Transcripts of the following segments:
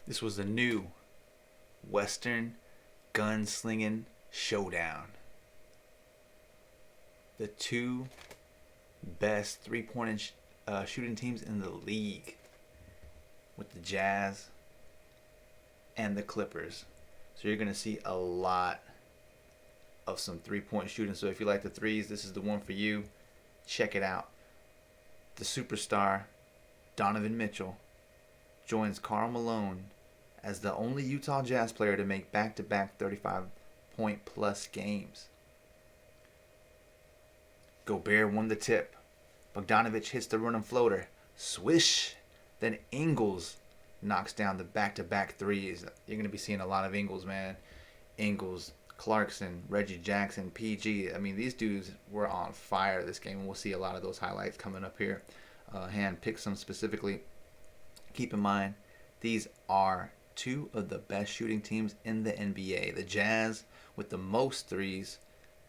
This was a new Western gunslinging showdown. The two best three-point shooting teams in the league, with the Jazz and the Clippers. So you're going to see a lot of some three-point shooting. So if you like the threes, this is the one for you. Check it out. The superstar, Donovan Mitchell, joins Karl Malone as the only Utah Jazz player to make back-to-back 35-point-plus games. Gobert won the tip. Bogdanovich hits the running floater. Swish! Then Ingles knocks down the back-to-back threes. You're going to be seeing a lot of Ingles, man. Ingles, Clarkson, Reggie Jackson, PG. I mean, these dudes were on fire this game, and we'll see a lot of those highlights coming up here. Hand pick some specifically. Keep in mind, these are two of the best shooting teams in the NBA. The Jazz with the most threes,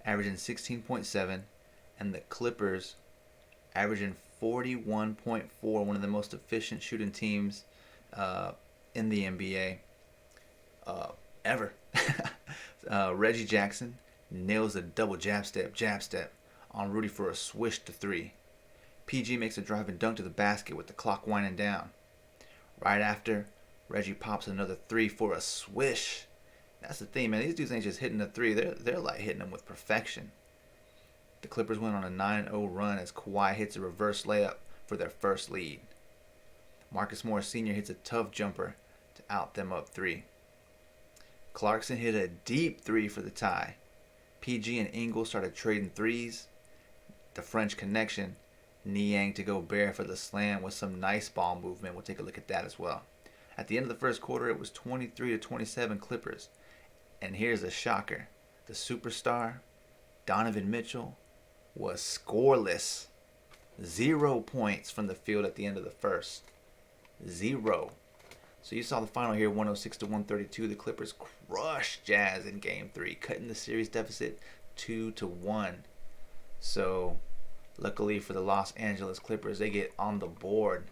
averaging 16.7, and the Clippers averaging 41.4, one of the most efficient shooting teams in the NBA ever. Reggie Jackson nails a double jab step on Rudy for a swish to three. PG makes a drive and dunk to the basket with the clock winding down. Right after, Reggie pops another three for a swish. That's the thing, man. These dudes ain't just hitting the three. They're like hitting them with perfection. The Clippers went on a 9-0 run as Kawhi hits a reverse layup for their first lead. Marcus Morris Sr. hits a tough jumper to out them up three. Clarkson hit a deep three for the tie. PG and Ingles started trading threes. The French Connection, Niang to Gobert for the slam with some nice ball movement. We'll take a look at that as well. At the end of the first quarter, it was 23-27 Clippers. And here's a shocker. The superstar, Donovan Mitchell, was scoreless. 0 points from the field at the end of the first. 0. So you saw the final here, 106-132. The Clippers crushed Jazz in Game 3, cutting the series deficit 2-1. So luckily for the Los Angeles Clippers, they get on the board.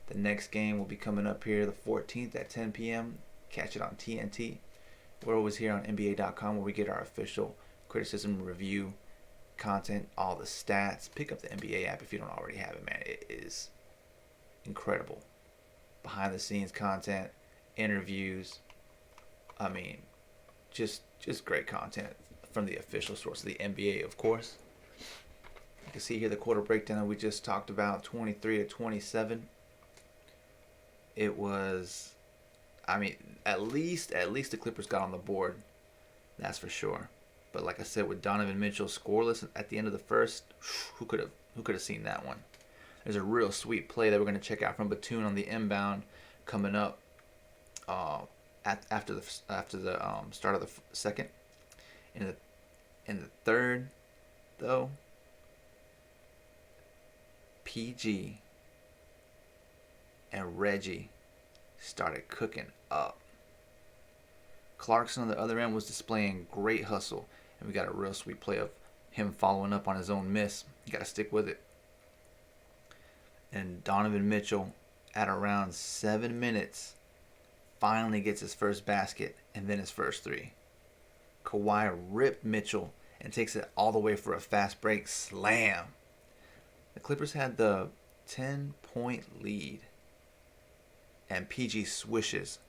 The next game will be coming up here the 14th at 10 p.m. Catch it on TNT. We're always here on NBA.com where we get our official criticism review content, all the stats. Pick up the NBA app if you don't already have it, man. It is incredible. Behind the scenes content, interviews. I mean, just great content from the official source of the NBA, of course. You can see here the quarter breakdown we just talked about, 23-27. It was, I mean, at least the Clippers got on the board. That's for sure. But like I said, with Donovan Mitchell scoreless at the end of the first, who could have seen that one? There's a real sweet play that we're going to check out from Batum on the inbound coming up after the start of the second. In the third, though, PG and Reggie started cooking up. Clarkson on the other end was displaying great hustle, and we got a real sweet play of him following up on his own miss. You got to stick with it. And Donovan Mitchell, at around 7 minutes, finally gets his first basket and then his first three. Kawhi ripped Mitchell and takes it all the way for a fast break slam. The Clippers had the 10-point lead, and PG swishes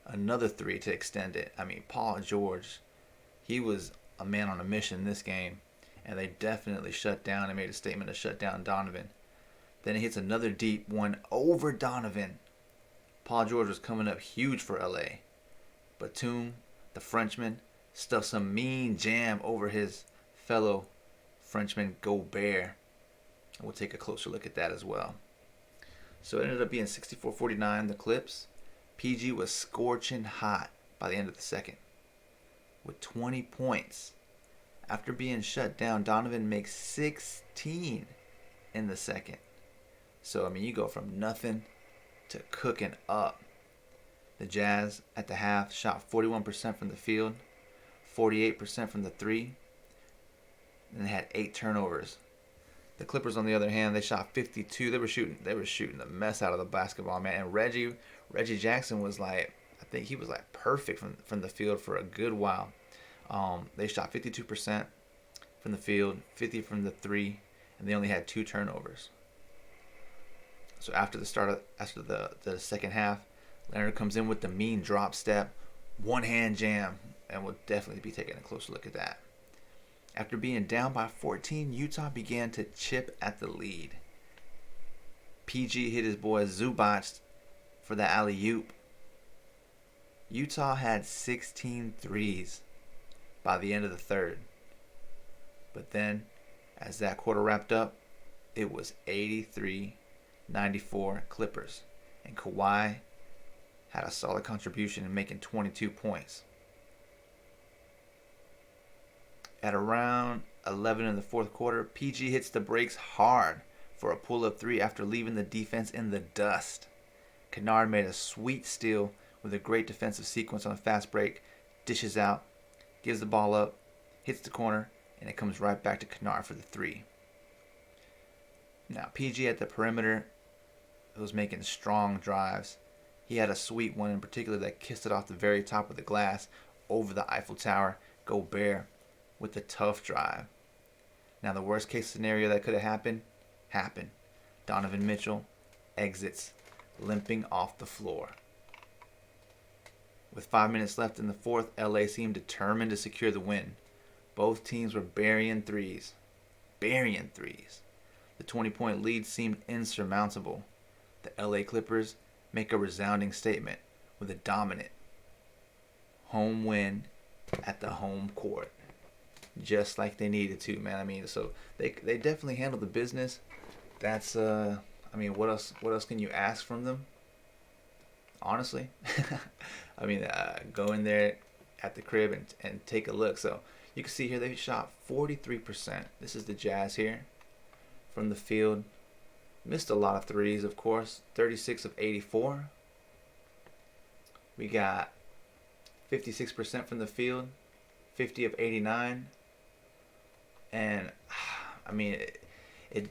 another three to extend it. I mean, Paul George, he was a man on a mission in this game, and they definitely shut down and made a statement to shut down Donovan. Then he hits another deep one over Donovan. Paul George was coming up huge for LA. Batum, the Frenchman, stuffed some mean jam over his fellow Frenchman Gobert. We'll take a closer look at that as well. So it ended up being 64-49, the Clips. PG was scorching hot by the end of the second with 20 points. After being shut down, Donovan makes 16 in the second. So, I mean, you go from nothing to cooking up. The Jazz at the half shot 41% from the field, 48% from the three, and they had 8 turnovers. The Clippers, on the other hand, they shot 52. They were shooting the mess out of the basketball, man. And Reggie Reggie Jackson was like, I think he was like perfect from the field for a good while. They shot 52% from the field, 50 from the three, and they only had 2 turnovers. So after the second half, Leonard comes in with the mean drop step, one hand jam, and we'll definitely be taking a closer look at that. After being down by 14, Utah began to chip at the lead. PG hit his boy Zubac for the alley-oop. Utah had 16 threes by the end of the third. But then, as that quarter wrapped up, it was 83-94 Clippers. And Kawhi had a solid contribution in making 22 points. At around 11 in the fourth quarter, PG hits the brakes hard for a pull-up 3 after leaving the defense in the dust. Kennard made a sweet steal with a great defensive sequence on a fast break, dishes out, gives the ball up, hits the corner, and it comes right back to Kennard for the 3. Now, PG at the perimeter was making strong drives. He had a sweet one in particular that kissed it off the very top of the glass over the Eiffel Tower. Gobert with the tough drive. Now, the worst case scenario that could have happened. Donovan Mitchell exits, limping off the floor. With 5 minutes left in the fourth, LA seemed determined to secure the win. Both teams were burying threes. The 20-point lead seemed insurmountable. The LA Clippers make a resounding statement with a dominant home win at the home court. Just like they needed to, man. I mean, so they definitely handled the business. That's what else can you ask from them? Honestly. I mean, go in there at the crib and take a look. So you can see here they shot 43%. This is the Jazz here from the field. Missed a lot of threes, of course. 36 of 84. We got 56% from the field. 50 of 89. And, I mean, it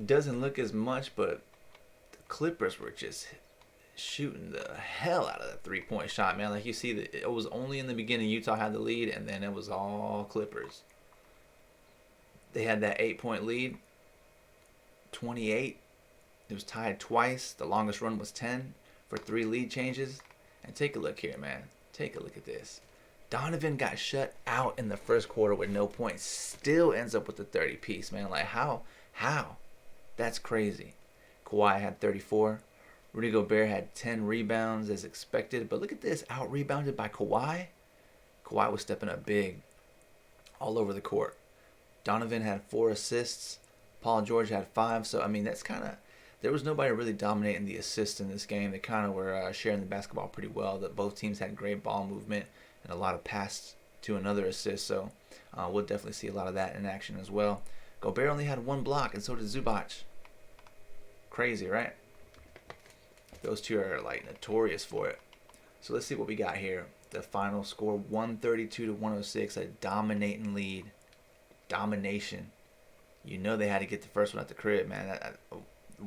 doesn't look as much, but the Clippers were just shooting the hell out of the three-point shot, man. Like, you see, it was only in the beginning Utah had the lead, and then it was all Clippers. They had that 8-point lead, 28. It was tied twice. The longest run was 10 for 3 lead changes. And take a look here, man. Take a look at this. Donovan got shut out in the first quarter with no points. Still ends up with the 30-piece, man. Like, how? That's crazy. Kawhi had 34. Rudy Gobert had 10 rebounds as expected. But look at this. Out-rebounded by Kawhi. Kawhi was stepping up big all over the court. Donovan had 4 assists. Paul George had 5. So, I mean, that's kind of... There was nobody really dominating the assists in this game. They kind of were sharing the basketball pretty well. That both teams had great ball movement and a lot of pass to another assist. So we'll definitely see a lot of that in action as well. Gobert only had 1 block, and so did Zubac. Crazy, right? Those two are like notorious for it. So let's see what we got here. The final score, 132-106, a dominating lead. Domination. You know they had to get the first one at the crib, man.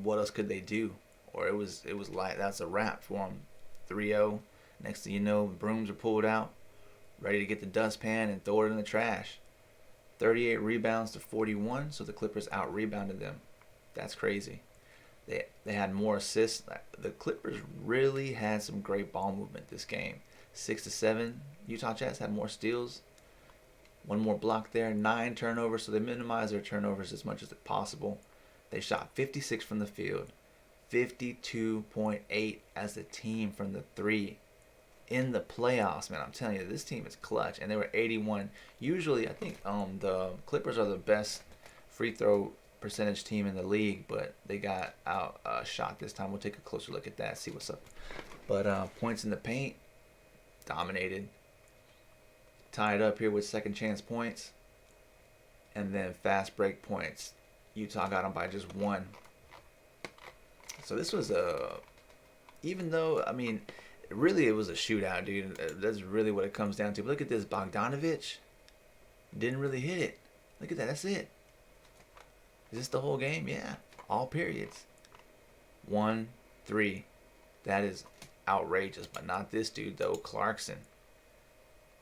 What else could they do? Or it was like that's a wrap for them. 3-0. Next thing you know, brooms are pulled out, ready to get the dustpan and throw it in the trash. 38 rebounds to 41, so the Clippers out-rebounded them. That's crazy. They had more assists. The Clippers really had some great ball movement this game. 6-7. Utah Jazz had more steals. 1 more block there. 9 turnovers, so they minimized their turnovers as much as possible. They shot 56 from the field. 52.8 as a team from the 3. In the playoffs, man, I'm telling you, this team is clutch. And they were 81. Usually, I think the Clippers are the best free throw percentage team in the league, but they got out shot this time. We'll take a closer look at that, see what's up. But points in the paint, dominated. Tied up here with second chance points. And then fast break points. Utah got them by just 1. So this was even though, I mean, really it was a shootout, dude. That's really what it comes down to. But look at this, Bogdanovich didn't really hit it. Look at that, that's it. Is this the whole game? Yeah, all periods. 1-3. That is outrageous, but not this dude though. Clarkson.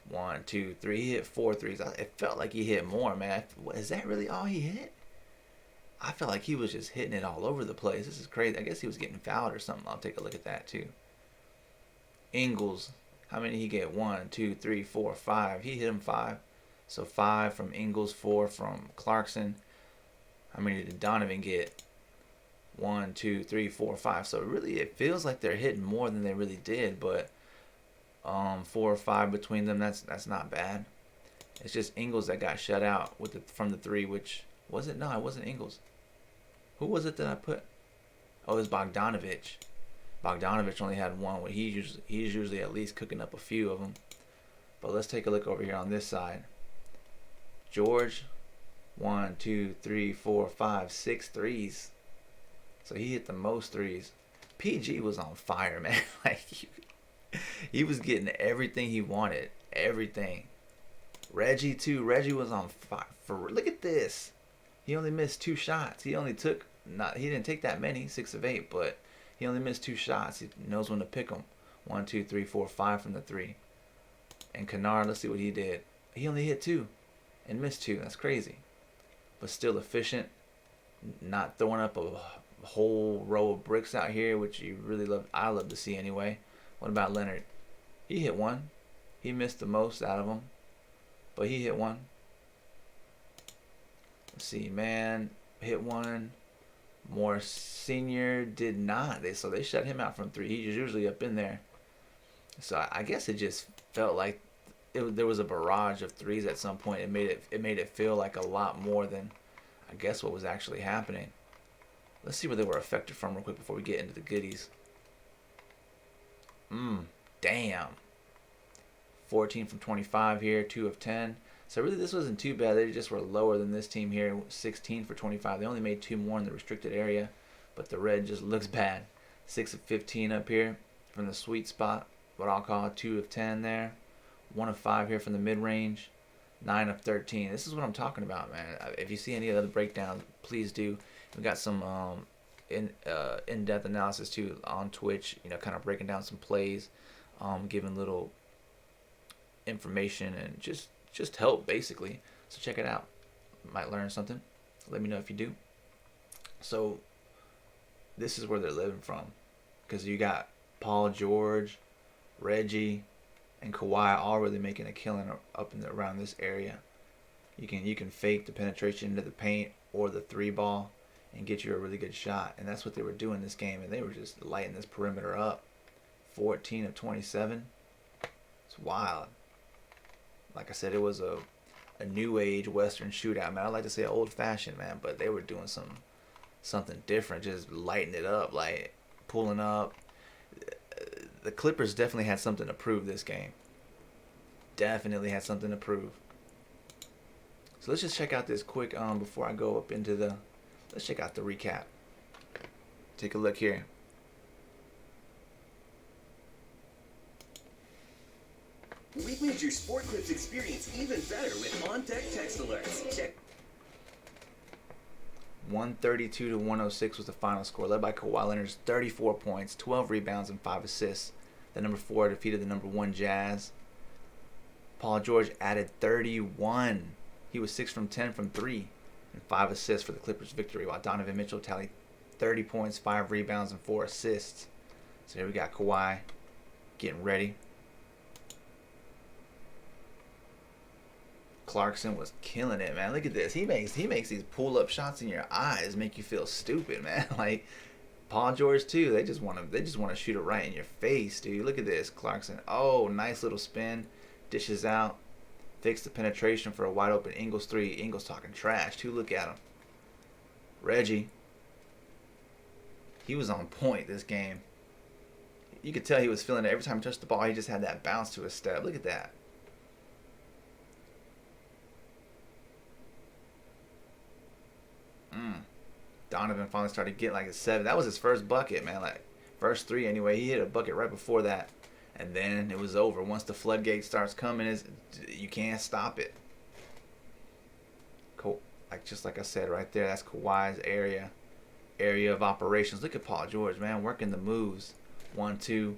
1, 2, 3. He hit 4 threes. It felt like he hit more, man. Is that really all he hit? I felt like he was just hitting it all over the place. This is crazy. I guess he was getting fouled or something. I'll take a look at that too. Ingles. How many he get? 1, 2, 3, 4, 5. He hit him 5. So 5 from Ingles, 4 from Clarkson. How many did Donovan get? 1, 2, 3, 4, 5. So really, it feels like they're hitting more than they really did. But 4 or 5 between them. That's not bad. It's just Ingles that got shut out from the 3. Which was it? No, it wasn't Ingles. Who was it that I put? Oh, it was Bogdanovich. Bogdanovich only had 1. He's usually at least cooking up a few of them. But let's take a look over here on this side. George, 1, 2, 3, 4, 5, 6 threes. So he hit the most threes. PG was on fire, man. Like he was getting everything he wanted. Everything. Reggie too. Reggie was on fire. Look at this. He only missed 2 shots. He didn't take that many, 6 of 8, but he only missed 2 shots. He knows when to pick them. 1, 2, 3, 4, 5 from the 3. And Kennard, let's see what he did. He only hit 2 and missed 2. That's crazy. But still efficient. Not throwing up a whole row of bricks out here, which you really love. I love to see anyway. What about Leonard? He hit 1. He missed the most out of them, but he hit 1. Let's see, man. Hit 1. Morris Senior did not. So they shut him out from 3. He's usually up in there. So I guess it just felt like there was a barrage of threes at some point. It made it feel like a lot more than I guess what was actually happening. Let's see where they were affected from real quick before we get into the goodies. Damn. 14 from 25 here, 2 of 10. So really this wasn't too bad. They just were lower than this team here, 16 for 25. They only made 2 more in the restricted area, but the red just looks bad. 6 of 15 up here from the sweet spot, what I'll call 2 of 10 there. 1 of 5 here from the mid-range. 9 of 13. This is what I'm talking about, man. If you see any other breakdowns, please do. We got some in-depth analysis too on Twitch, kind of breaking down some plays, giving little information and just help basically. So check it out. Might learn something. Let me know if you do. So this is where they're living from, because you got Paul George, Reggie, and Kawhi all really making a killing up around this area. You can fake the penetration into the paint or the 3 ball and get you a really good shot. And that's what they were doing this game, and they were just lighting this perimeter up. 14 of 27. It's wild. Like I said, it was a new age Western shootout, man. I like to say old fashioned, man, but they were doing something different, just lighting it up, like pulling up. The Clippers definitely had something to prove this game. Definitely had something to prove. So let's just check out this quick before I go up into let's check out the recap. Take a look here. We've made your Sport Clips experience even better with on-deck text alerts. Check. 132 to 106 was the final score, led by Kawhi Leonard's 34 points, 12 rebounds, and 5 assists. The number 4 defeated the number 1 Jazz. Paul George added 31. He was 6 from 10 from 3 and 5 assists for the Clippers' victory, while Donovan Mitchell tallied 30 points, 5 rebounds, and 4 assists. So here we got Kawhi getting ready. Clarkson was killing it, man. Look at this. He makes these pull-up shots in your eyes make you feel stupid, man. Like Paul George too. They just want to shoot it right in your face, dude. Look at this, Clarkson. Oh, nice little spin, dishes out, fakes the penetration for a wide open Ingles 3. Ingles talking trash too. Look at him. Reggie. He was on point this game. You could tell he was feeling it every time he touched the ball. He just had that bounce to his step. Look at that. Donovan finally started getting like a 7. That was his first bucket, man. Like first 3 anyway. He hit a bucket right before that, and then it was over. Once the floodgate starts coming, you can't stop it. Cool. Just like I said right there, that's Kawhi's area of operations. Look at Paul George, man, working the moves. 1, 2,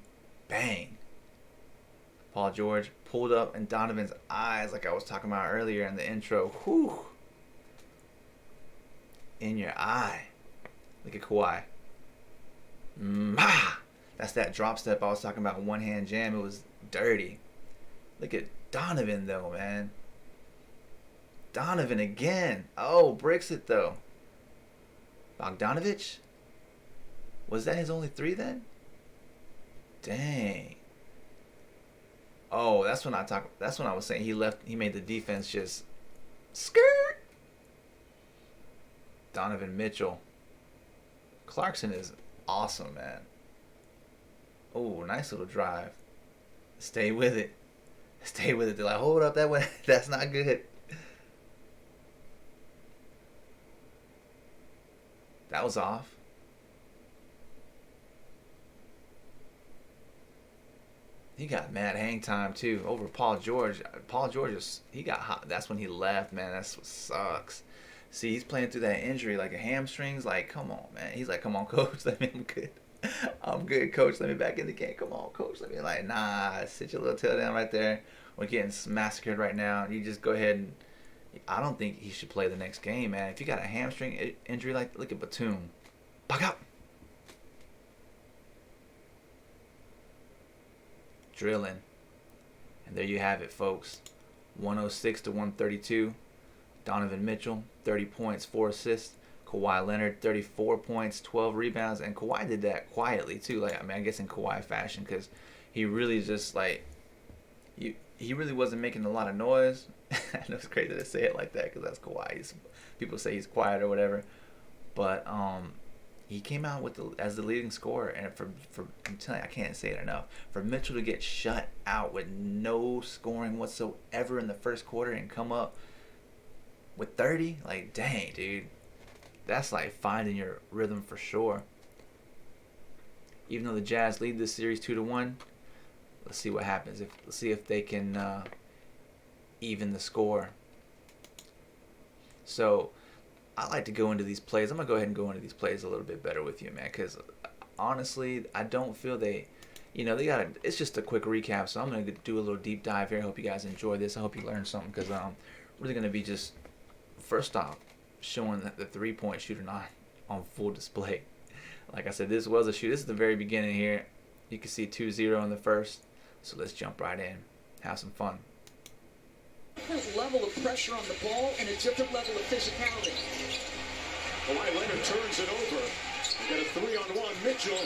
Bang. Paul George pulled up in Donovan's eyes like I was talking about earlier in the intro. Whew. In your eye. Look at Kawhi. That's that drop step I was talking about. One hand jam. It was dirty. Look at Donovan though, man. Donovan again. Oh, breaks it though. Bogdanovich? Was that his only 3 then? Dang. Oh, that's when I was saying he made the defense just skirt. Donovan Mitchell. Clarkson is awesome, man. Oh, nice little drive. Stay with it. Stay with it. They're like, hold up, that way. That's not good. That was off. He got mad hang time too over Paul George. Paul George he got hot. That's when he left, man. That's what sucks. See, he's playing through that injury like a hamstrings. Like, come on, man. He's like, come on, coach. I'm good. I'm good, coach. Let me back in the game. Come on, coach. Let me sit your little tail down right there. We're getting massacred right now. You just go ahead and. I don't think he should play the next game, man. If you got a hamstring injury, like look at Batum. Back up. Drilling. And there you have it, folks. 106 to 132. Donovan Mitchell, 30 points, 4 assists. Kawhi Leonard, 34 points, 12 rebounds. And Kawhi did that quietly, too. Like, I mean, I guess in Kawhi fashion, because he really just, like, he really wasn't making a lot of noise. I know it's crazy to say it like that, because that's Kawhi. People say he's quiet or whatever. But, he came out as the leading scorer, and for I'm telling you, I can't say it enough. For Mitchell to get shut out with no scoring whatsoever in the first quarter and come up with 30, like dang, dude, that's like finding your rhythm for sure. Even though the Jazz lead this series 2-1, let's see what happens. Let's see if they can even the score. So. I like to go into these plays. I'm going to go ahead and go into these plays a little bit better with you, man, because honestly, I don't feel they got to, it's just a quick recap, so I'm going to do a little deep dive here. I hope you guys enjoy this. I hope you learned something, because I'm really going to be just, first off, showing the three-point shooter not on full display. Like I said, this was a shoot. This is the very beginning here. You can see 2-0 in the first, so let's jump right in. Have some fun. Different level of pressure on the ball and a different level of physicality. Kawhi Leonard turns it over. We got a 3-on-1. Mitchell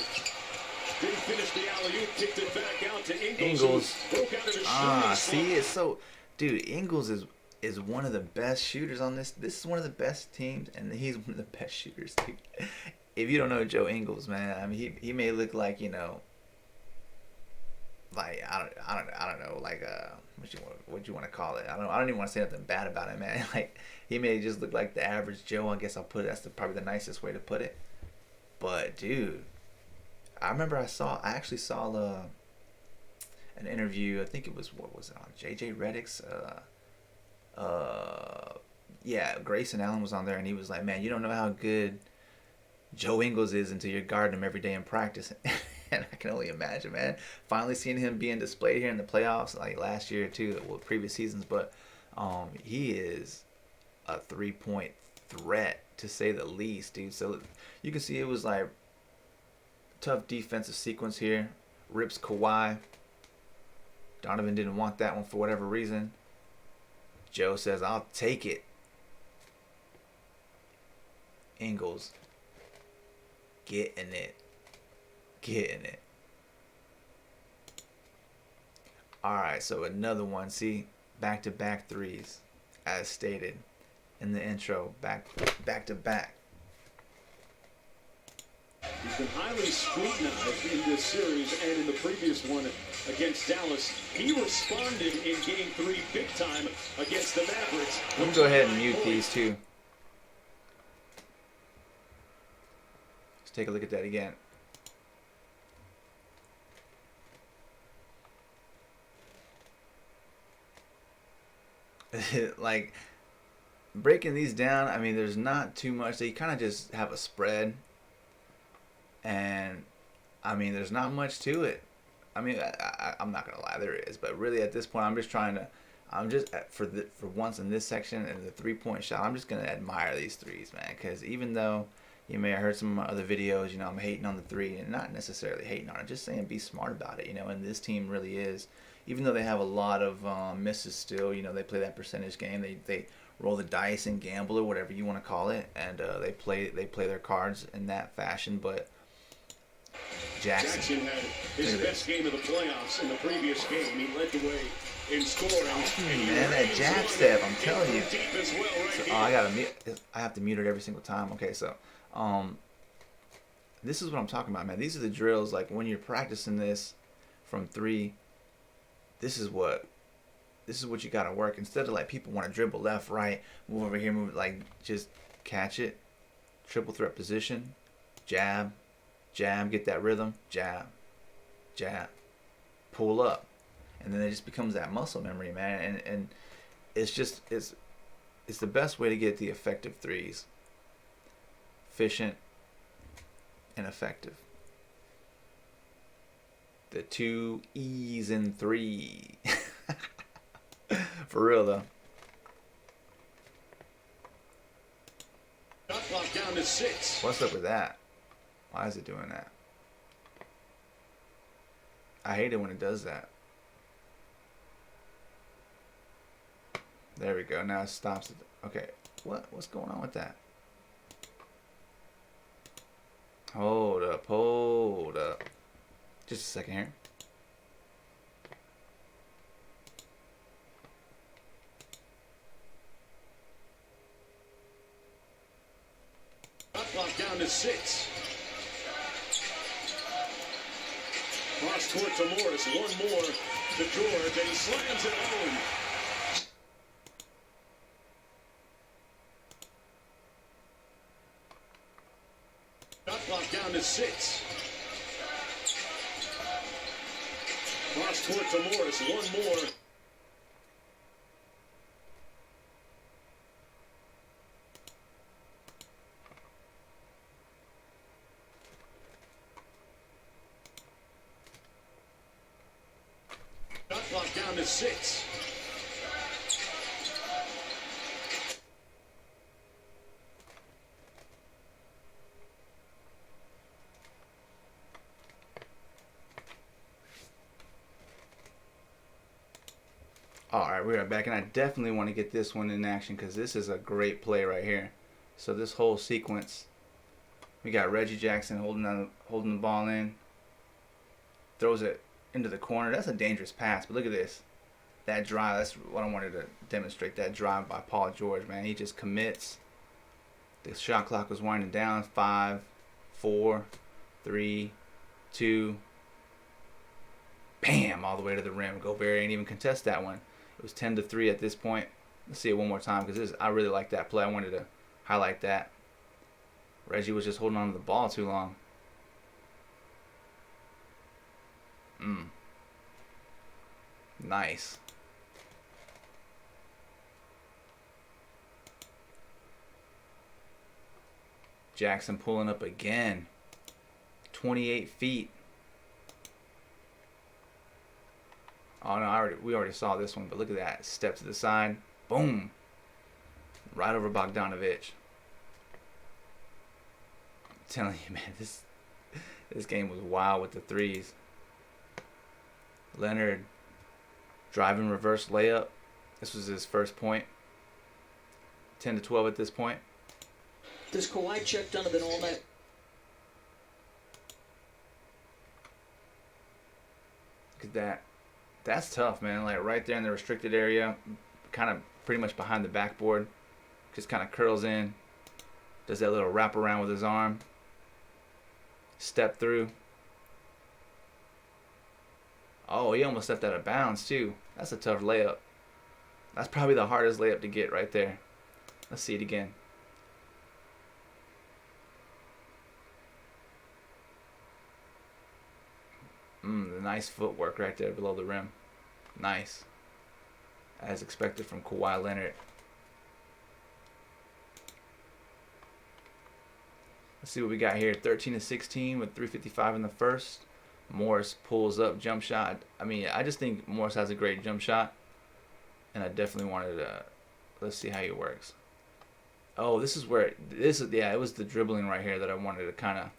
didn't finish the alley-oop, kicked it back out to Ingles. Broke out of his see, it's so, dude. Ingles is one of the best shooters on this. This is one of the best teams, and he's one of the best shooters, dude. If you don't know Joe Ingles, man, I mean, he may look like, like I don't know, like what you want to call it. I don't even want to say nothing bad about him, man. Like he may just look like the average Joe. I guess I'll put it. That's probably the nicest way to put it. But dude, I remember I actually saw an interview. I think it was, what was it on? JJ Redick's. Grayson Allen was on there, and he was like, "Man, you don't know how good Joe Ingles is until you're guarding him every day in practice." And I can only imagine, man. Finally seeing him being displayed here in the playoffs, like last year too, well, previous seasons. But he is a 3-point threat to say the least, dude. So you can see it was like tough defensive sequence here. Rips Kawhi. Donovan didn't want that one for whatever reason. Joe says, "I'll take it." Ingles getting it. Alright, so another one. See, back-to-back threes, as stated in the intro. Back to back. He's been highly scrutinized in this series and in the previous one against Dallas. He responded in Game 3 big time against the Mavericks. Let me go ahead and mute these two. Let's take a look at that again. Like breaking these down, I mean, there's not too much. They kind of just have a spread, and I mean, there's not much to it. I mean, I'm not gonna lie, there is, but really at this point, I'm just for once in this section and the 3-point shot, I'm just gonna admire these threes, man. Because even though you may have heard some of my other videos, I'm hating on the three, and not necessarily hating on it, just saying be smart about it, and this team really is. Even though they have a lot of misses still, they play that percentage game. They roll the dice and gamble or whatever you want to call it, and they play their cards in that fashion. But Jackson had his best game of the playoffs in the previous game. He led the way in scoring. Man, that jab step, I'm telling you. Well I have to mute it every single time. Okay, so this is what I'm talking about, man. These are the drills. Like when you're practicing this from 3. This is what you gotta work. Instead of like people want to dribble left, right, move over here, move, like just catch it, triple threat position, jab, get that rhythm, jab, pull up, and then it just becomes that muscle memory, man. And it's the best way to get the effective threes, efficient and effective. The 2 E's in 3. For real though. Shot clock down to 6. What's up with that? Why is it doing that? I hate it when it does that. There we go. Now it stops it. Okay. What's going on with that? Hold up. Just a second here. Shot clock down to 6. Cross court to Morris. One more to George, and he slams it home. Shot clock down to 6. Cross court to Morris. One more. Shot clock down to 6. Alright, we are back, and I definitely want to get this one in action because this is a great play right here. So this whole sequence, we got Reggie Jackson holding the ball in, throws it into the corner. That's a dangerous pass, but look at this. That drive, that's what I wanted to demonstrate, that drive by Paul George, man. He just commits. The shot clock was winding down. 5, 4, 3, 2, bam, all the way to the rim. Gobert ain't even contest that one. It was 10-3 at this point. Let's see it one more time because I really like that play. I wanted to highlight that. Reggie was just holding on to the ball too long. Nice. Jackson pulling up again. 28 feet. Oh no, we already saw this one, but look at that. Step to the side. Boom. Right over Bogdanovich. I'm telling you, man, this game was wild with the threes. Leonard driving reverse layup. This was his first point. 10-12 at this point. Does Kawhi check Donovan all night? Look at that. That's tough, man. Like right there in the restricted area, kind of pretty much behind the backboard. Just kind of curls in. Does that little wrap around with his arm. Step through. Oh, he almost stepped out of bounds too. That's a tough layup. That's probably the hardest layup to get right there. Let's see it again. The nice footwork right there below the rim. Nice. As expected from Kawhi Leonard. Let's see what we got here. 13-16 with 3:55 in the first. Morris pulls up jump shot. I mean, I just think Morris has a great jump shot, and I definitely wanted to. Let's see how he works. Oh, this is where this is. Yeah, it was the dribbling right here that I wanted to kind of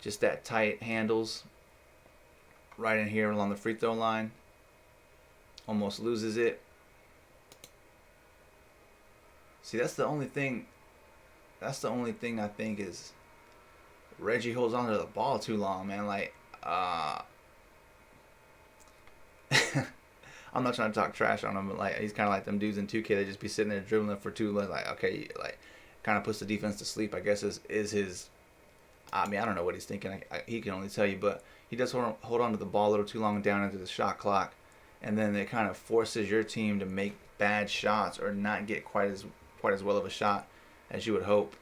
just that tight handles right in here along the free throw line. Almost loses it. See, that's the only thing. That's the only thing I think is Reggie holds on to the ball too long, man. Like, I'm not trying to talk trash on him, but like he's kind of like them dudes in 2K. They just be sitting there dribbling for too long. Like, okay, like kind of puts the defense to sleep. I guess is his. I mean, I don't know what he's thinking. He can only tell you, but he does hold on to the ball a little too long down into the shot clock, and then it kind of forces your team to make bad shots or not get quite as well of a shot as you would hope.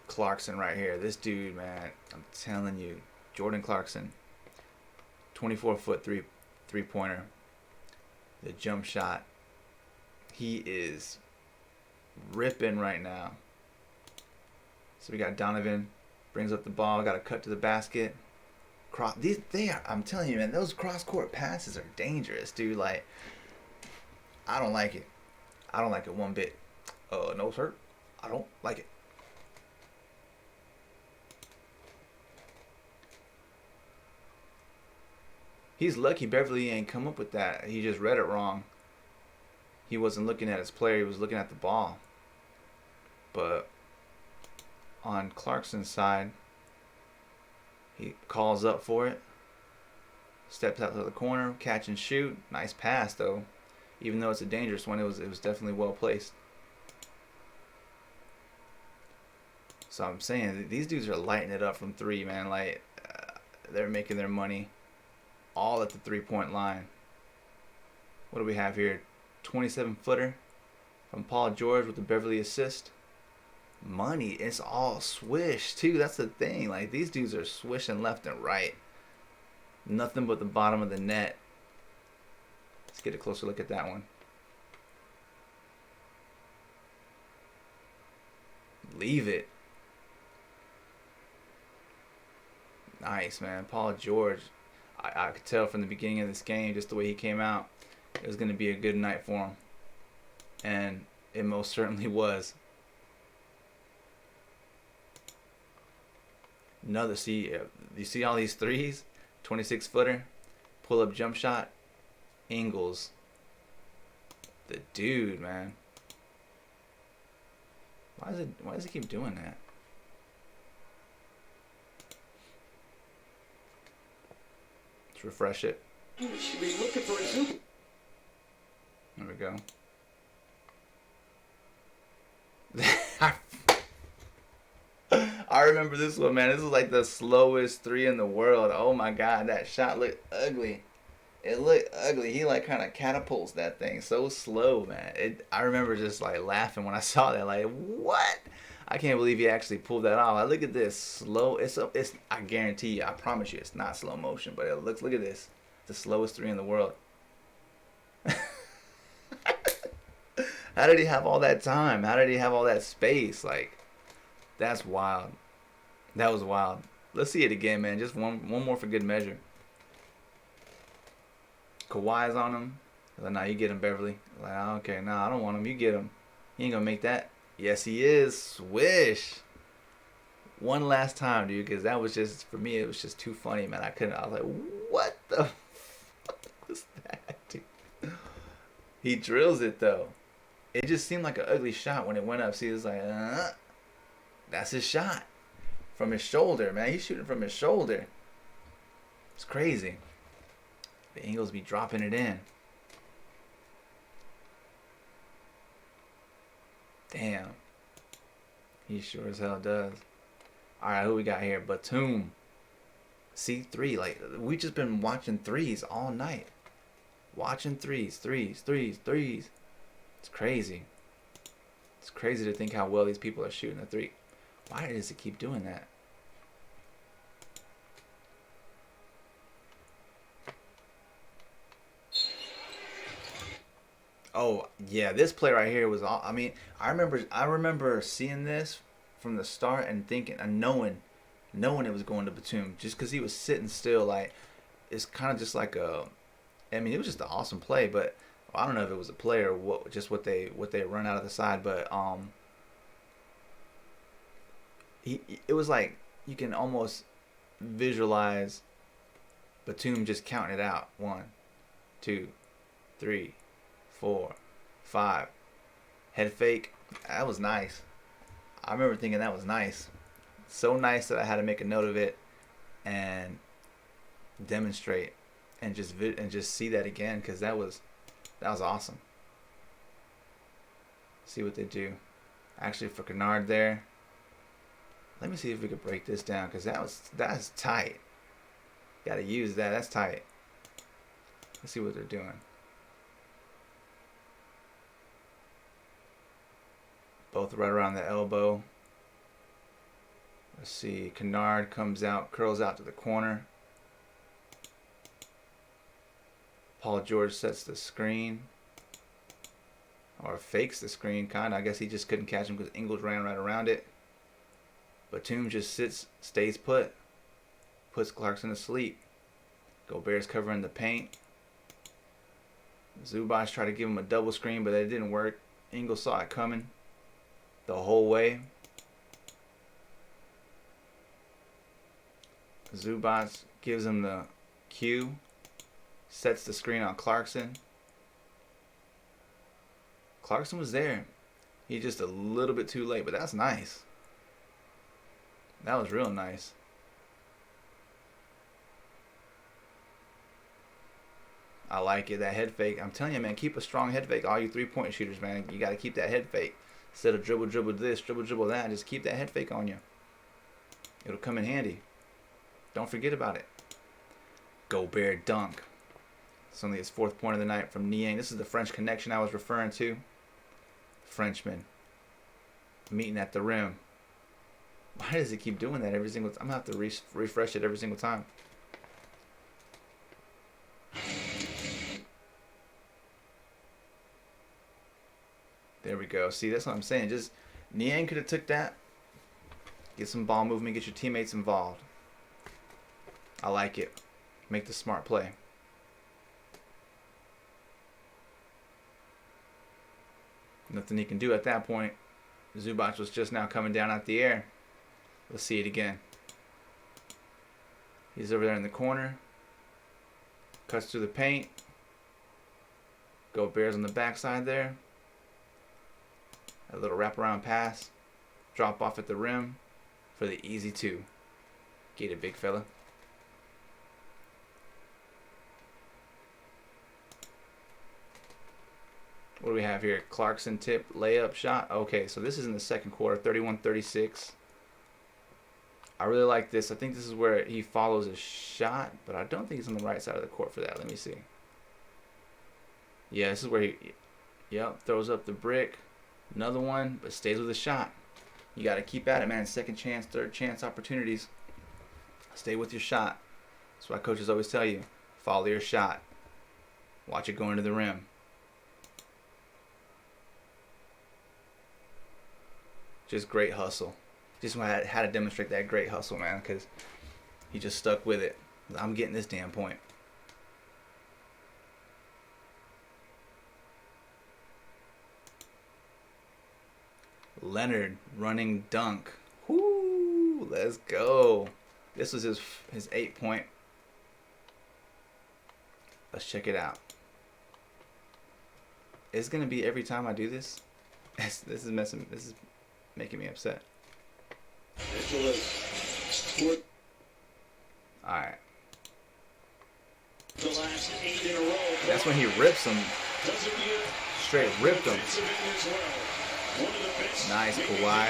Clarkson right here. This dude, man, I'm telling you, Jordan Clarkson, 24-foot three-pointer. The jump shot. He is ripping right now. So we got Donovan, brings up the ball, got a cut to the basket. I'm telling you, man, those cross-court passes are dangerous, dude. Like, I don't like it. I don't like it one bit. No, sir. I don't like it. He's lucky Beverly ain't come up with that. He just read it wrong. He wasn't looking at his player. He was looking at the ball. But on Clarkson's side, he calls up for it. Steps out to the corner, catch and shoot. Nice pass, though. Even though it's a dangerous one, it was definitely well placed. So I'm saying these dudes are lighting it up from three, man. Like they're making their money all at the three-point line. What do we have here? 27-footer from Paul George with the Beverly assist. Money. It's all swish, too. That's the thing. Like, these dudes are swishing left and right. Nothing but the bottom of the net. Let's get a closer look at that one. Leave it. Nice, man. Paul George. I could tell from the beginning of this game, just the way he came out, it was going to be a good night for him. And it most certainly was. You see all these threes? 26-footer, pull-up jump shot, Ingles. The dude, man. Why does it keep doing that? Let's refresh it. Should be looking for a zoom. There we go. I remember this one, man. This is like the slowest three in the world. Oh my God, that shot looked ugly. It looked ugly. He like kind of catapults that thing so slow, man. I remember just like laughing when I saw that. Like, what? I can't believe he actually pulled that off. Like, look at this slow. It's. I guarantee you. I promise you, it's not slow motion. But it looks. Look at this. The slowest three in the world. How did he have all that time? How did he have all that space? Like, that's wild. That was wild. Let's see it again, man. Just one more for good measure. Kawhi's on him. Like, nah, you get him, Beverly. Like, okay, nah, I don't want him. You get him. He ain't gonna make that. Yes, he is. Swish. One last time, dude, because that was just, for me, it was just too funny, man. I was like, what the fuck was that, dude? He drills it, though. It just seemed like an ugly shot when it went up. See, it was like, that's his shot. From his shoulder, man. He's shooting from his shoulder. It's crazy. The Ingles be dropping it in. Damn. He sure as hell does. Alright, who we got here? Batum. C3. Like, we just been watching threes all night. Watching threes. It's crazy. It's crazy to think how well these people are shooting the three. Why does it keep doing that? Oh, Yeah, this play right here was all. I mean, I remember seeing this from the start and thinking and knowing it was going to Batum just because he was sitting still. Like it's kind of just like a. I mean, it was just an awesome play, but I don't know if it was a play or what. Just what they run out of the side, but it was like you can almost visualize Batum just counting it out. 1, 2, 3, 4, 5. Head fake. That was nice. I remember thinking that was nice. So nice that I had to make a note of it and demonstrate and just see that again because that was awesome. See what they do. Actually, for Kennard there. Let me see if we could break this down because that's tight. Got to use that. That's tight. Let's see what they're doing. Both right around the elbow. Let's see. Kennard comes out, curls out to the corner. Paul George sets the screen. Or fakes the screen, kind of. I guess he just couldn't catch him because Ingles ran right around it. Batum just stays put. Puts Clarkson to sleep. Gobert's covering the paint. Zubac tried to give him a double screen, but it didn't work. Ingles saw it coming the whole way. Zubac gives him the cue. Sets the screen on Clarkson. Clarkson was there. He's just a little bit too late, but that's nice. That was real nice. I like it. That head fake. I'm telling you, man, keep a strong head fake. All you three-point shooters, man, you got to keep that head fake. Instead of dribble this, dribble that, just keep that head fake on you. It'll come in handy. Don't forget about it. Gobert dunk. It's only his 4th point of the night from Niang. This is the French connection I was referring to. Frenchman. Meeting at the rim. Why does it keep doing that every single time? I'm going to have to refresh it every single time. There we go. See, that's what I'm saying. Just Niang could have took that. Get some ball movement. Get your teammates involved. I like it. Make the smart play. Nothing he can do at that point. Zubac was just now coming down out the air. Let's see it again. He's over there in the corner. Cuts through the paint. Gobert's on the backside there. A little wraparound pass. Drop off at the rim for the easy 2. Get it, big fella. What do we have here? Clarkson tip, layup shot. Okay, so this is in the second quarter, 31-36. I really like this. I think this is where he follows a shot, but I don't think he's on the right side of the court for that. Let me see. Yeah, this is where he, throws up the brick. Another one, but stays with a shot. You got to keep at it, man. Second chance, third chance opportunities. Stay with your shot. That's why coaches always tell you. Follow your shot. Watch it go into the rim. Just great hustle. Just had to demonstrate that great hustle, man, because he just stuck with it. I'm getting this damn point. Leonard running dunk. Whoo, let's go. This was his 8-point. Let's check it out. It's gonna be every time I do this. This is making me upset. Alright. That's when he rips him. Straight ripped him. Nice, Kawhi.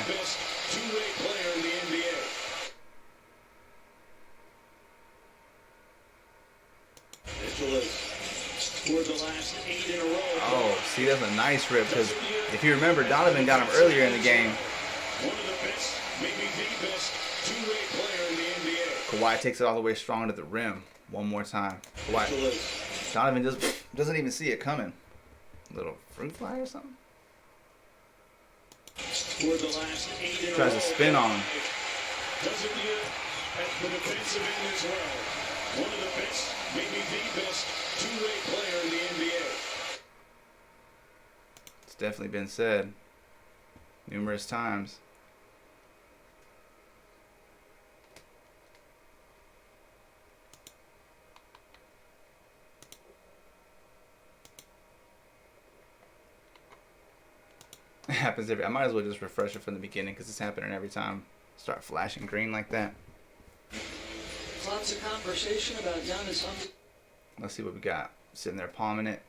Oh, see, that's a nice rip because if you remember, Donovan got him earlier in the game. Kawhi takes it all the way strong to the rim. One more time. Kawhi. Donovan doesn't even see it coming. Little fruit fly or something. For the last 8 in a Tries row. to spin on him. Does it here at the defensive end as well. One of the best, maybe the best, two-way player in the NBA. It's definitely been said numerous times. It happens every. I might as well just refresh it from the beginning because it's happening every time. Start flashing green like that. Lots of conversation about Giannis. Let's see what we got. Sitting there palming it.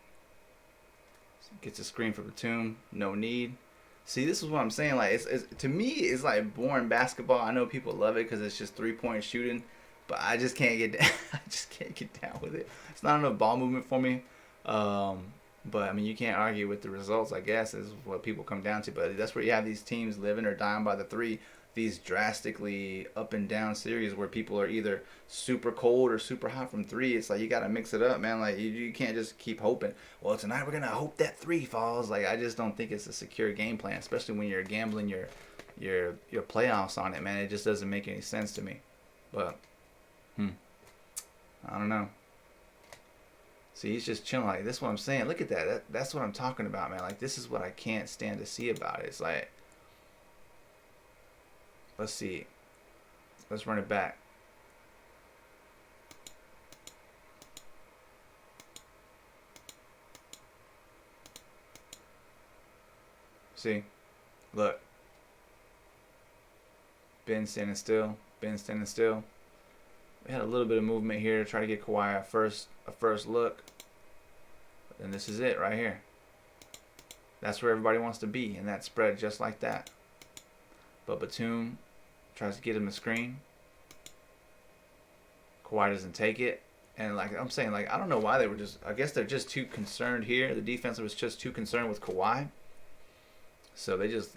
Gets a screen for Batum. No need. See, this is what I'm saying. Like, it's to me, it's like boring basketball. I know people love it because it's just 3-point shooting, but I just can't get down. I just can't get down with it. It's not enough ball movement for me. But I mean, you can't argue with the results. I guess is what people come down to. But that's where you have these teams living or dying by the three. These drastically up and down series where people are either super cold or super hot from three. It's like you gotta mix it up, man. Like you can't just keep hoping. Well, tonight we're gonna hope that three falls. Like I just don't think it's a secure game plan, especially when you're gambling your playoffs on it, man. It just doesn't make any sense to me. But I don't know. See, he's just chilling. Like this is what I'm saying. Look at that. That's what I'm talking about, man. Like this is what I can't stand to see about it. It's like. Let's see. Let's run it back. See? Look. Ben standing still. Ben standing still. We had a little bit of movement here to try to get Kawhi a first look. And this is it right here. That's where everybody wants to be, in that spread just like that. But Batum tries to get him a screen. Kawhi doesn't take it. And like I'm saying, like I don't know why they were just. I guess they're just too concerned here. The defense was just too concerned with Kawhi. So they just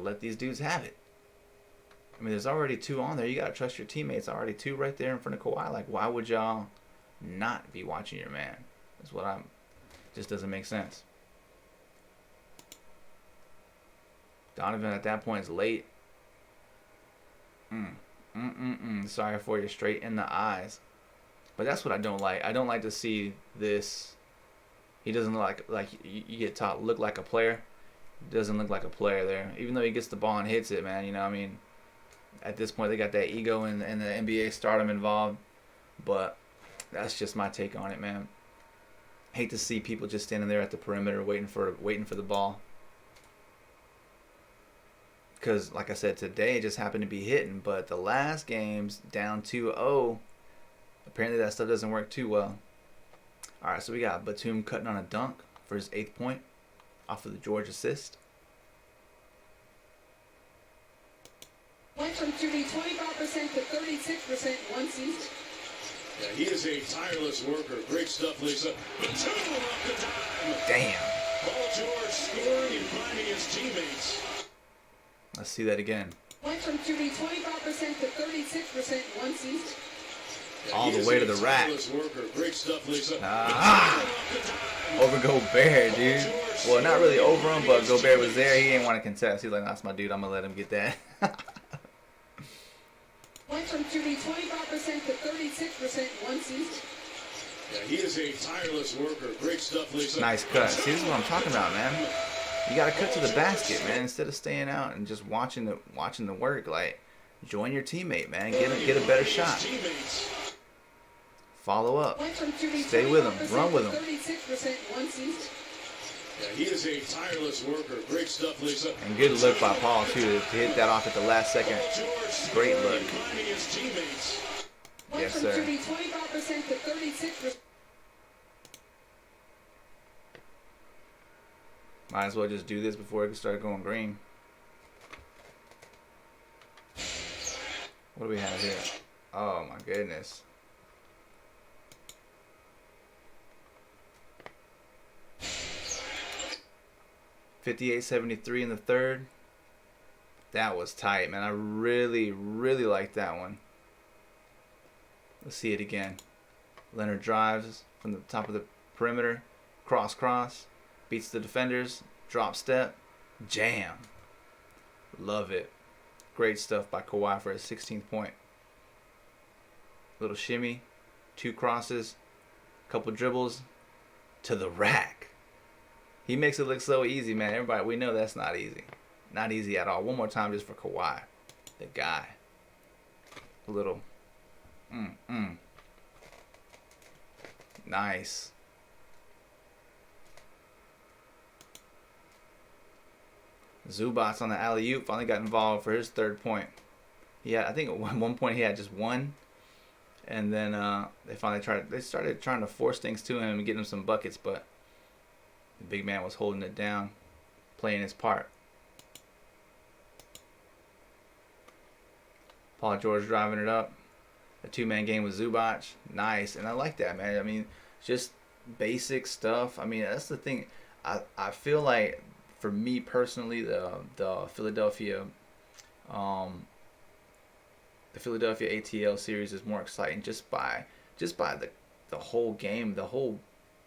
let these dudes have it. I mean, there's already two on there. You gotta trust your teammates. Already two right there in front of Kawhi. Like, why would y'all not be watching your man? That's what I'm. Just doesn't make sense. Donovan at that point is late. Sorry for you, straight in the eyes. But that's what I don't like. I don't like to see this. He doesn't look like you get taught look like a player. He doesn't look like a player there. Even though he gets the ball and hits it, man. You know, I mean, at this point they got that ego and the NBA stardom involved. But that's just my take on it, man. Hate to see people just standing there at the perimeter waiting for the ball. Because, like I said, today it just happened to be hitting. But the last game's down 2-0. Apparently that stuff doesn't work too well. All right, so we got Batum cutting on a dunk for his 8th point off of the George assist. Went from shooting 25% to 36% one season. Yeah, he is a tireless worker. Great stuff, Lisa. Batum off the time. Damn. Paul George scoring and finding his teammates. Let's see that again. Went from shooting 25% to 36% one season. Yeah, All he the is way a to the rack. tireless worker. Great stuff, Lisa. Over Gobert, dude. Well, not really over him, but Gobert was there. He didn't want to contest. He's like, that's my dude. I'm going to let him get that. Went from shooting 25% to 36% one season. Yeah, he is a tireless worker. Great stuff, Lisa. Nice cut. See, this is what I'm talking about, man. You got to cut to the basket, man, instead of staying out and just watching the work. Like, join your teammate, man. Get a better shot. Follow up. Stay with him. Run with him. 36% one season. Yeah, he is a tireless worker. Great stuff, Lisa. And good look by Paul, too, to hit that off at the last second. Great look. Yes, sir. Went from shooting 25% to 36%. Might as well just do this before it can start going green. What do we have here? Oh, my goodness. $58.73 in the third. That was tight, man. I really, really like that one. Let's see it again. Leonard drives from the top of the perimeter. cross, beats the defenders, drop step, jam. Love it. Great stuff by Kawhi for his 16th point. Little shimmy, 2 crosses, couple dribbles, to the rack. He makes it look so easy, man. Everybody, we know that's not easy. Not easy at all. One more time just for Kawhi. The guy. A little. Nice. Zubats on the alley-oop finally got involved for his 3rd point. I think at one point he had just 1. And then they started trying to force things to him and get him some buckets, but the big man was holding it down, playing his part. Paul George driving it up. A 2-man game with Zubac. Nice. And I like that, man. I mean, just basic stuff. I mean, that's the thing. I feel like, for me personally, the Philadelphia ATL series is more exciting just by the whole game, the whole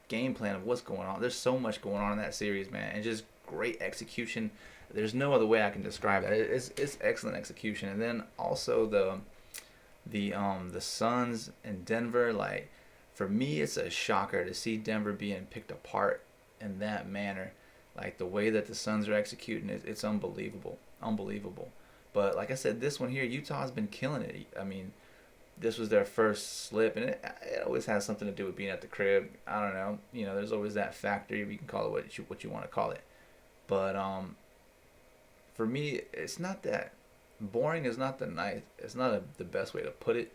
game plan of what's going on. There's so much going on in that series, man, and just great execution. There's no other way I can describe that. It's excellent execution. And then also the Suns and Denver, like, for me it's a shocker to see Denver being picked apart in that manner. Like, the way that the Suns are executing it's unbelievable. But like I said, this one here, Utah's been killing it. I mean, this was their first slip, and it always has something to do with being at the crib. I don't know. You know, there's always that factor. You can call it what you want to call it. But for me, it's not that boring. Is not the best way to put it.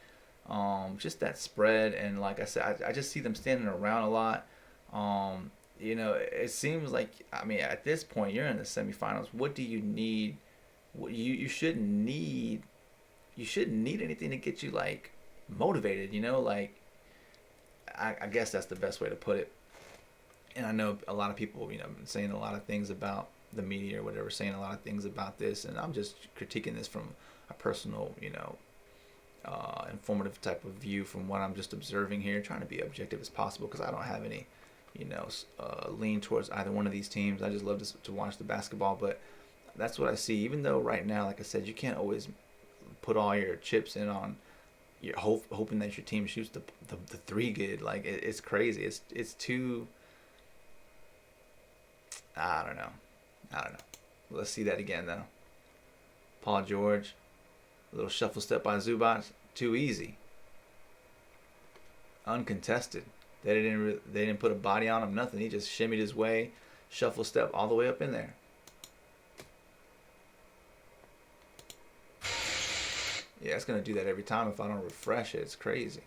Just that spread, and like I said, I just see them standing around a lot. You know, it seems like, I mean, at this point, you're in the semifinals. What do you need? You shouldn't need anything to get you, like, motivated, you know, like, I guess that's the best way to put it. And I know a lot of people, you know, been saying a lot of things about the media or whatever, saying a lot of things about this, and I'm just critiquing this from a personal, you know, informative type of view from what I'm just observing here, trying to be objective as possible, because I don't have any, you know, lean towards either one of these teams. I just love to watch the basketball, but that's what I see. Even though right now, like I said, you can't always put all your chips in on your hoping that your team shoots the 3 good. Like, it's crazy. It's too. I don't know. Let's see that again though. Paul George, a little shuffle step by Zubac, too easy. Uncontested. They didn't put a body on him. Nothing. He just shimmied his way, shuffle step all the way up in there. Yeah, it's going to do that every time if I don't refresh it. It's crazy.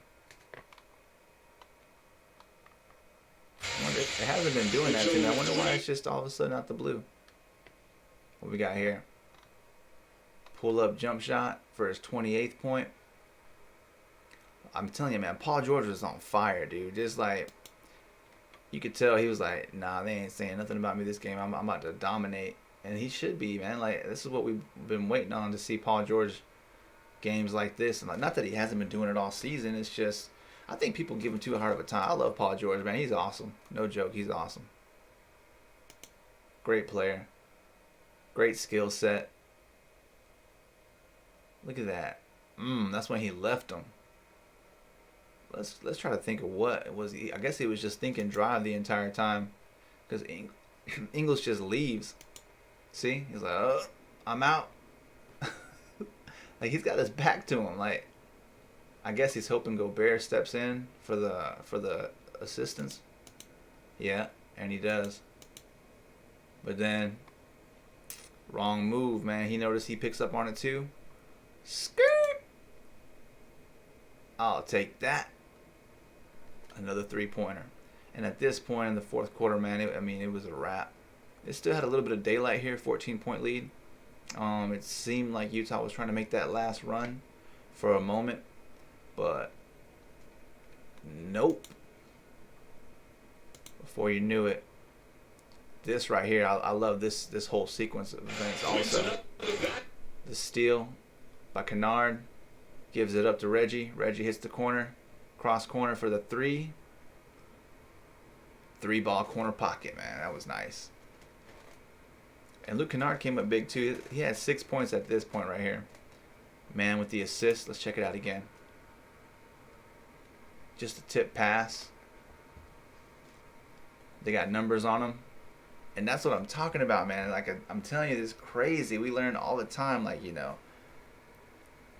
I wonder if it hasn't been doing that to me. I wonder why it's just all of a sudden out the blue. What we got here? Pull up jump shot for his 28th point. I'm telling you, man, Paul George was on fire, dude. Just like, you could tell he was like, nah, they ain't saying nothing about me this game. I'm about to dominate. And he should be, man. Like, this is what we've been waiting on, to see Paul George games like this. And like, not that he hasn't been doing it all season. It's just, I think people give him too hard of a time. I love Paul George, man. He's awesome. No joke. He's awesome. Great player. Great skill set. Look at that. That's when he left him. Let's try to think of what was he. I guess he was just thinking drive the entire time, because Ingles just leaves. See, he's like, oh, I'm out. Like, he's got his back to him. Like, I guess he's hoping Gobert steps in for the assistance. Yeah, and he does. But then, wrong move, man. He noticed he picks up on it too. Skirt. I'll take that. Another 3-pointer. And at this point in the fourth quarter, man, it was a wrap. It still had a little bit of daylight here, 14-point lead. It seemed like Utah was trying to make that last run for a moment, but nope. Before you knew it, this right here, I love this whole sequence of events also. The steal by Kennard gives it up to Reggie. Reggie hits the corner, cross corner for the 3. 3-ball corner pocket, man. That was nice. And Luke Kennard came up big too. He had 6 points at this point right here. Man with the assist. Let's check it out again. Just a tip pass. They got numbers on them. And that's what I'm talking about, man. Like, I'm telling you, this is crazy. We learn all the time, like,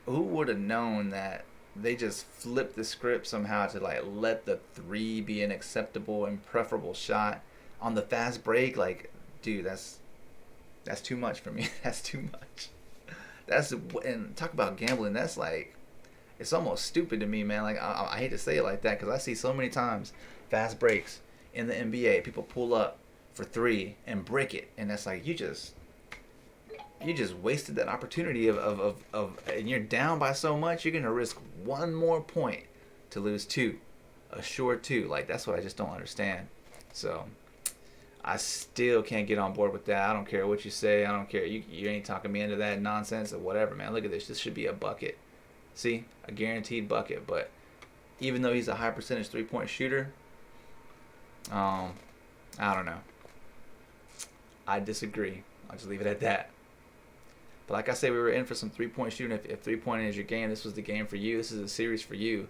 who would have known that they just flipped the script somehow to, like, let the 3 be an acceptable and preferable shot on the fast break? Like, dude, that's too much for me. That's too much. And talk about gambling. That's like, it's almost stupid to me, man. Like, I hate to say it like that, because I see so many times fast breaks in the NBA. People pull up for 3 and brick it, and that's like, you just wasted that opportunity of and you're down by so much, you're gonna risk 1 more point to lose 2, a sure 2. Like, that's what I just don't understand. So I still can't get on board with that. I don't care what you say. I don't care. You ain't talking me into that nonsense or whatever, man. Look at this. This should be a bucket. See, a guaranteed bucket. But even though he's a high percentage 3-point shooter, I don't know. I disagree. I'll just leave it at that. But like I say, we were in for some 3-point shooting. If 3-point is your game, this was the game for you. This is a series for you.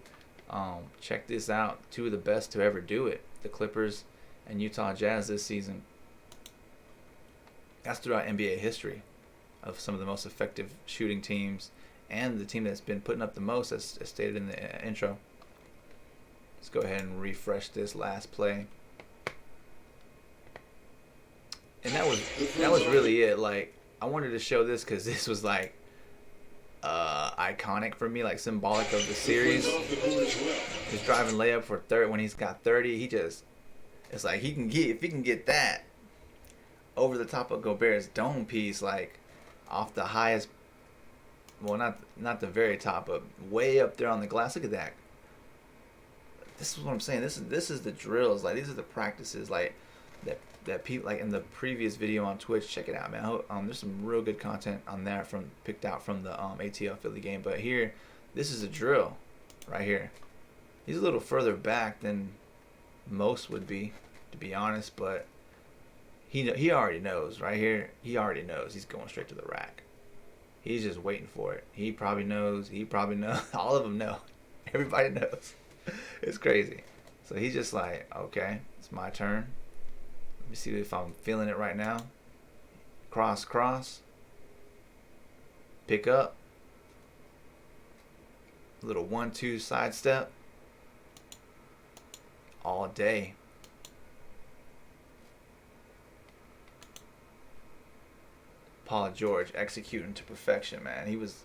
Check this out. 2 of the best to ever do it. The Clippers and Utah Jazz this season. That's throughout NBA history of some of the most effective shooting teams and the team that's been putting up the most, as stated in the intro. Let's go ahead and refresh this last play. And that was really it. Like, I wanted to show this because this was like iconic for me, like symbolic of the series. He's driving layup for 30 when he's got 30. It's like if he can get that over the top of Gobert's dome piece, like off the highest, well, not the very top, but way up there on the glass. Look at that. This is what I'm saying. This is the drills. Like, these are the practices. Like that people, like in the previous video on Twitch. Check it out, man. There's some real good content on there picked out from the ATL Philly game. But here, this is a drill, right here. He's a little further back than most would be, to be honest, but he already knows right here. He already knows he's going straight to the rack. He's just waiting for it. He probably knows. All of them know. Everybody knows. It's crazy. So he's just like, okay, it's my turn. Let me see if I'm feeling it right now. Cross, pick up, little 1-2 sidestep. All day. Paul George executing to perfection, man. He was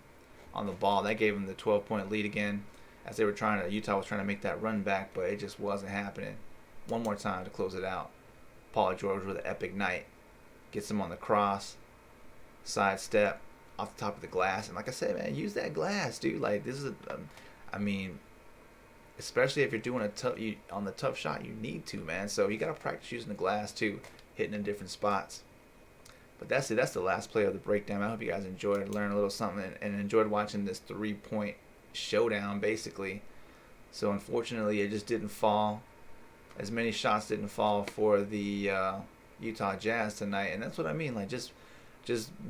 on the ball. That gave him the 12-point lead again, as Utah was trying to make that run back, but it just wasn't happening. One more time to close it out. Paul George with an epic night. Gets him on the cross, sidestep off the top of the glass, and like I said, man, use that glass, dude. Like, this is especially if you're doing on the tough shot, you need to, man. So you got to practice using the glass too, hitting in different spots. But that's it. That's the last play of the breakdown. I hope you guys enjoyed, learned a little something, and enjoyed watching this 3-point showdown, basically. So unfortunately, it just didn't fall. As many shots didn't fall for the Utah Jazz tonight, and that's what I mean. Like, just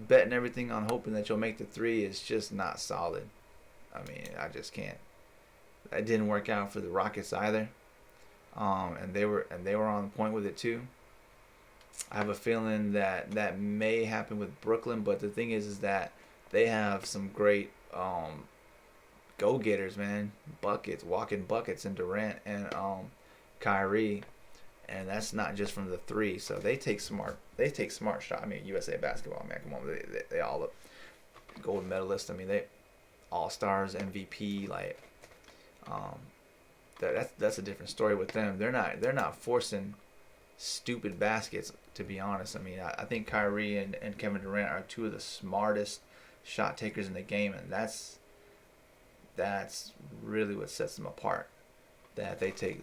betting everything on hoping that you'll make the 3 is just not solid. I mean, I just can't. That didn't work out for the Rockets either, and they were on point with it too. I have a feeling that may happen with Brooklyn, but the thing is that they have some great go-getters, man, walking buckets, and Durant and Kyrie, and that's not just from the 3. So they take smart shots. I mean, USA basketball, man, come on, they all look gold medalists. I mean, they all-stars, MVP, like. That's a different story with them. They're not forcing stupid baskets, to be honest. I mean, I think Kyrie and Kevin Durant are 2 of the smartest shot takers in the game, and that's really what sets them apart. That they take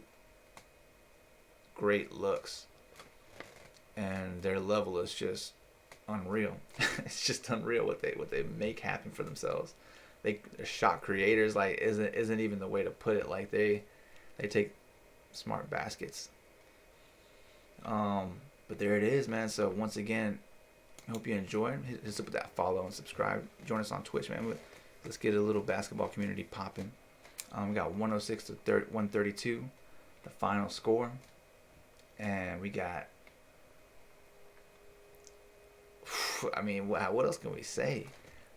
great looks, and their level is just unreal. It's just unreal what they make happen for themselves. They're shot creators, like isn't even the way to put it. Like they take smart baskets. But there it is, man. So once again, I hope you enjoy. Hit us up with that follow and subscribe. Join us on Twitch, man. Let's get a little basketball community popping. We got 106 to 132, the final score. And we got, I mean, what else can we say?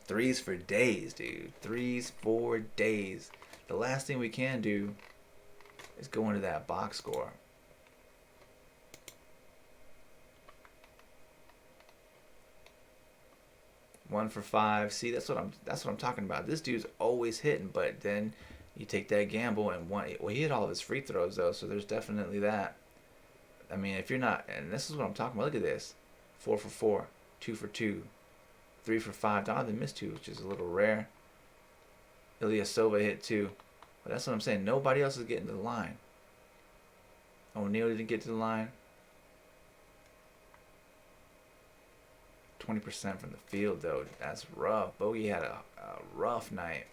Threes for days, dude. Threes for days. The last thing we can do is go into that box score. One for 5. See, that's what I'm talking about. This dude's always hitting, but then you take that gamble and he hit all of his free throws though, so there's definitely that. I mean, if you're not, and this is what I'm talking about. Look at this: 4 for 4, 2 for 2, 3 for 5. Donovan missed 2, which is a little rare. Ilyasova hit 2, but that's what I'm saying. Nobody else is getting to the line. O'Neal didn't get to the line. 20% from the field though. That's rough. Bogey had a rough night.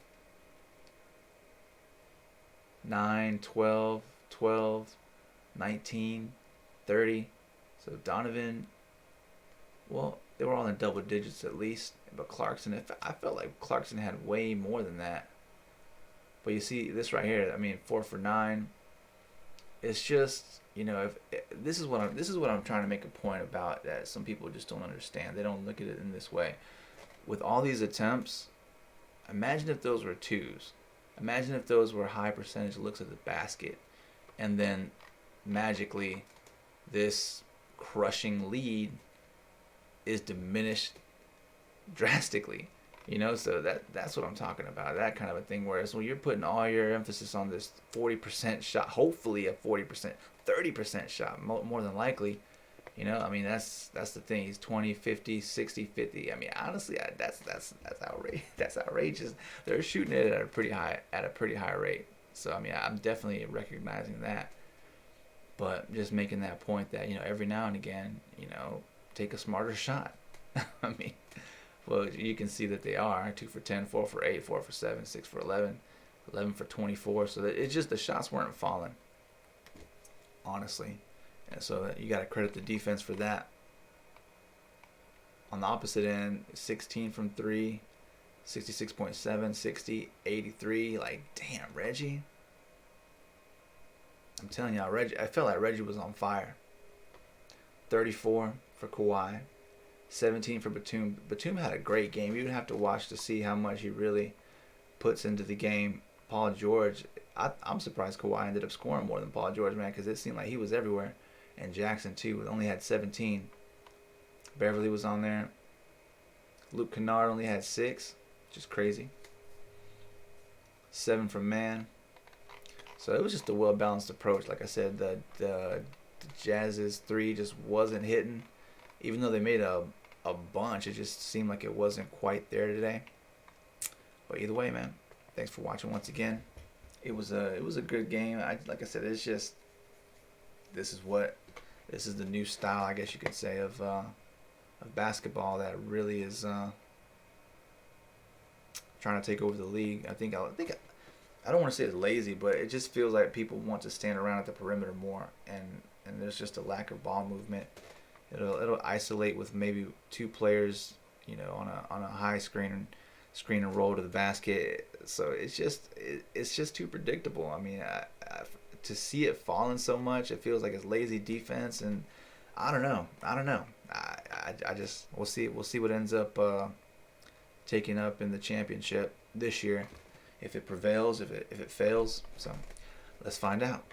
9, 12, 12, 19, 30. So Donovan, well, they were all in double digits at least. But Clarkson, I felt like Clarkson had way more than that. But you see this right here. I mean, 4 for 9. It's just, you know, this is what I'm trying to make a point about, that some people just don't understand. They don't look at it in this way. With all these attempts, imagine if those were 2s. Imagine if those were high percentage looks at the basket, and then magically this crushing lead is diminished drastically. You know, so that's what I'm talking about. That kind of a thing. Whereas when you're putting all your emphasis on this 40% shot, hopefully a 40%, 30% shot, more than likely. You know, I mean, that's the thing. He's 20, 50, 60, 50. I mean, honestly, that's outrageous. That's outrageous. They're shooting it at a pretty high rate. So I mean, I'm definitely recognizing that. But just making that point that, you know, every now and again, you know, take a smarter shot. I mean, well, you can see that they are 2 for 10, 4 for 8, 4 for 7, 6 for 11, 11 for 24. So it's just the shots weren't falling, honestly. And so you got to credit the defense for that. On the opposite end, 16 from 3, 66.7, 60, 83. Like, damn, Reggie. I'm telling y'all, Reggie. I felt like Reggie was on fire. 34 for Kawhi. 17 for Batum. Batum had a great game. You would have to watch to see how much he really puts into the game. Paul George, I'm surprised Kawhi ended up scoring more than Paul George, man, because it seemed like he was everywhere. And Jackson, too, only had 17. Beverly was on there. Luke Kennard only had 6, which is crazy. 7 from Man. So it was just a well-balanced approach. Like I said, the Jazz's 3 just wasn't hitting. Even though they made a bunch, it just seemed like it wasn't quite there today. But either way, man, thanks for watching once again. It was a good game. Like I said, it's just this is the new style, I guess you could say, of basketball that really is trying to take over the league. I don't want to say it's lazy, but it just feels like people want to stand around at the perimeter more, and there's just a lack of ball movement. It'll isolate with maybe 2 players, you know, on a high screen and roll to the basket. So it's just too predictable. I mean, to see it falling so much, it feels like it's lazy defense, and I don't know. I just we'll see what ends up taking up in the championship this year, if it prevails, if it fails. So let's find out.